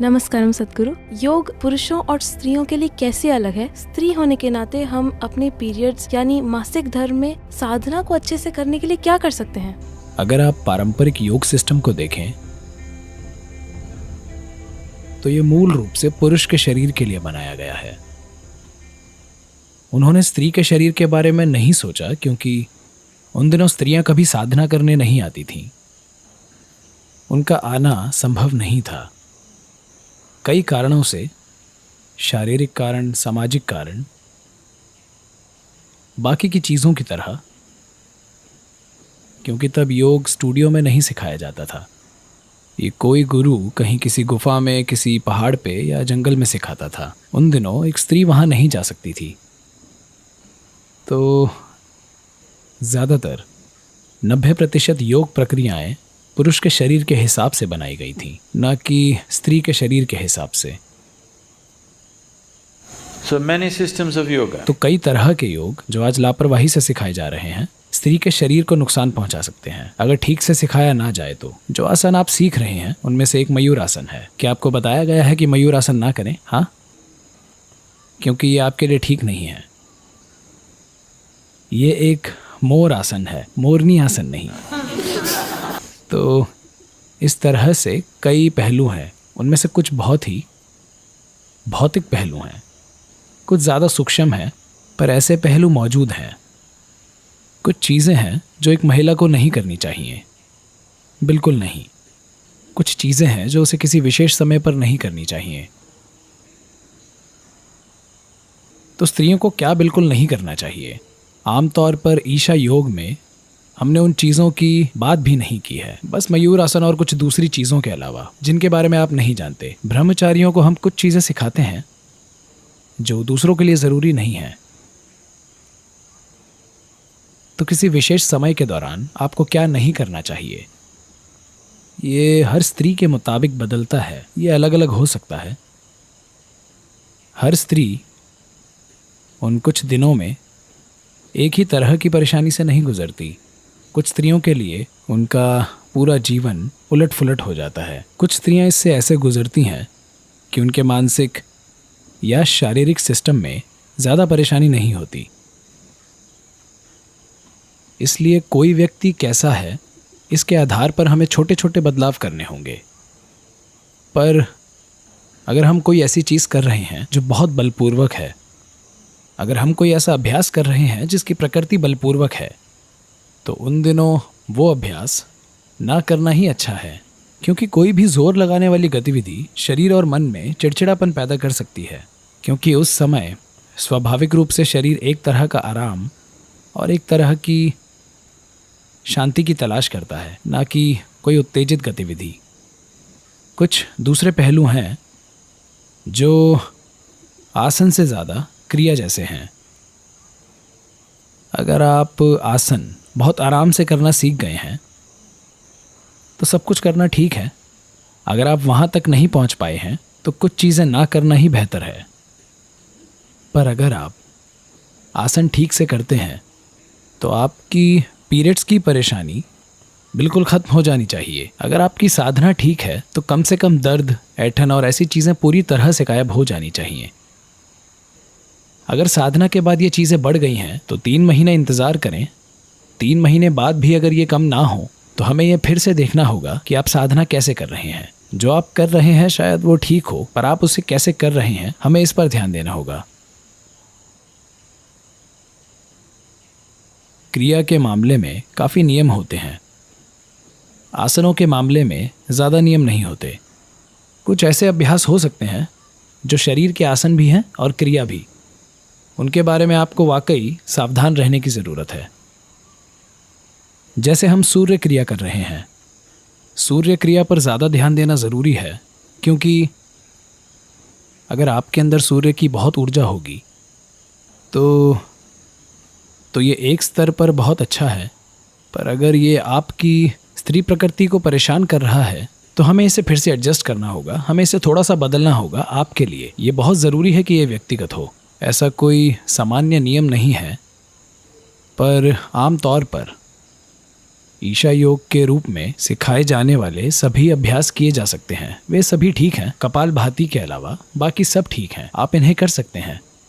नमस्कारम सद्गुरु। योग पुरुषों और स्त्रियों के लिए कैसे अलग है? स्त्री होने के नाते हम अपने पीरियड्स यानी मासिक धर्म में साधना को अच्छे से करने के लिए क्या कर सकते हैं? अगर आप पारंपरिक योग सिस्टम को देखें तो ये मूल रूप से पुरुष के शरीर के लिए बनाया गया है। उन्होंने स्त्री के शरीर के बारे में नहीं सोचा क्योंकि उन दिनों स्त्रियां कभी साधना करने नहीं आती थीं। उनका आना संभव नहीं था। कई कारणों से, शारीरिक कारण, सामाजिक कारण, बाकी की चीज़ों की तरह, क्योंकि तब योग स्टूडियो में नहीं सिखाया जाता था। ये कोई गुरु कहीं किसी गुफा में, किसी पहाड़ पे या जंगल में सिखाता था। उन दिनों एक स्त्री वहाँ नहीं जा सकती थी। तो ज़्यादातर 90% योग प्रक्रियाएं पुरुष के शरीर के हिसाब से बनाई गई थी, न कि स्त्री के शरीर के हिसाब से। So many systems of yoga. तो कई तरह के योग जो आज लापरवाही से सिखाए जा रहे हैं, स्त्री के शरीर को नुकसान पहुंचा सकते हैं अगर ठीक से सिखाया ना जाए तो। जो आसन आप सीख रहे हैं उनमें से एक मयूर आसन है। क्या आपको बताया गया है कि मयूर आसन ना करें? हाँ, क्योंकि ये आपके लिए ठीक नहीं है। ये एक मोर आसन है, मोरनी आसन नहीं। तो इस तरह से कई पहलू हैं। उनमें से कुछ बहुत ही भौतिक पहलू हैं, कुछ ज़्यादा सूक्ष्म हैं, पर ऐसे पहलू मौजूद हैं। कुछ चीज़ें हैं जो एक महिला को नहीं करनी चाहिए, बिल्कुल नहीं। कुछ चीज़ें हैं जो उसे किसी विशेष समय पर नहीं करनी चाहिए। तो स्त्रियों को क्या बिल्कुल नहीं करना चाहिए? आमतौर पर ईशा योग में हमने उन चीज़ों की बात भी नहीं की है, बस मयूर आसन और कुछ दूसरी चीज़ों के अलावा जिनके बारे में आप नहीं जानते। ब्रह्मचारियों को हम कुछ चीज़ें सिखाते हैं जो दूसरों के लिए ज़रूरी नहीं है। तो किसी विशेष समय के दौरान आपको क्या नहीं करना चाहिए, ये हर स्त्री के मुताबिक बदलता है। ये अलग अलग हो सकता है। हर स्त्री उन कुछ दिनों में एक ही तरह की परेशानी से नहीं गुजरती। कुछ स्त्रियों के लिए उनका पूरा जीवन उलट फुलट हो जाता है। कुछ स्त्रियां इससे ऐसे गुजरती हैं कि उनके मानसिक या शारीरिक सिस्टम में ज़्यादा परेशानी नहीं होती। इसलिए कोई व्यक्ति कैसा है, इसके आधार पर हमें छोटे छोटे बदलाव करने होंगे। पर अगर हम कोई ऐसी चीज़ कर रहे हैं जो बहुत बलपूर्वक है, अगर हम कोई ऐसा अभ्यास कर रहे हैं जिसकी प्रकृति बलपूर्वक है, तो उन दिनों वो अभ्यास ना करना ही अच्छा है। क्योंकि कोई भी जोर लगाने वाली गतिविधि शरीर और मन में चिड़चिड़ापन पैदा कर सकती है। क्योंकि उस समय स्वाभाविक रूप से शरीर एक तरह का आराम और एक तरह की शांति की तलाश करता है, ना कि कोई उत्तेजित गतिविधि। कुछ दूसरे पहलू हैं जो आसन से ज़्यादा क्रिया जैसे हैं। अगर आप आसन बहुत आराम से करना सीख गए हैं तो सब कुछ करना ठीक है। अगर आप वहाँ तक नहीं पहुँच पाए हैं तो कुछ चीज़ें ना करना ही बेहतर है। पर अगर आप आसन ठीक से करते हैं तो आपकी पीरियड्स की परेशानी बिल्कुल ख़त्म हो जानी चाहिए। अगर आपकी साधना ठीक है तो कम से कम दर्द, ऐंठन और ऐसी चीज़ें पूरी तरह से गायब हो जानी चाहिए। अगर साधना के बाद ये चीज़ें बढ़ गई हैं तो 3 महीने इंतज़ार करें। 3 महीने बाद भी अगर ये कम ना हो तो हमें ये फिर से देखना होगा कि आप साधना कैसे कर रहे हैं। जो आप कर रहे हैं शायद वो ठीक हो, पर आप उसे कैसे कर रहे हैं, हमें इस पर ध्यान देना होगा। क्रिया के मामले में काफ़ी नियम होते हैं। आसनों के मामले में ज़्यादा नियम नहीं होते। कुछ ऐसे अभ्यास हो सकते हैं जो शरीर के आसन भी हैं और क्रिया भी। उनके बारे में आपको वाकई सावधान रहने की ज़रूरत है। जैसे हम सूर्य क्रिया कर रहे हैं, सूर्य क्रिया पर ज़्यादा ध्यान देना ज़रूरी है, क्योंकि अगर आपके अंदर सूर्य की बहुत ऊर्जा होगी तो ये एक स्तर पर बहुत अच्छा है। पर अगर ये आपकी स्त्री प्रकृति को परेशान कर रहा है तो हमें इसे फिर से एडजस्ट करना होगा। हमें इसे थोड़ा सा बदलना होगा आपके लिए। ये बहुत ज़रूरी है कि ये व्यक्तिगत हो। ऐसा कोई सामान्य नियम नहीं है, पर आम तौर पर ईशा योग के रूप में सिखाए जाने वाले सभी अभ्यास किए जा सकते हैं। वे सभी ठीक हैं, कपालभाति के अलावा बाकी सब ठीक हैं। आप इन्हें कर सकते हैं।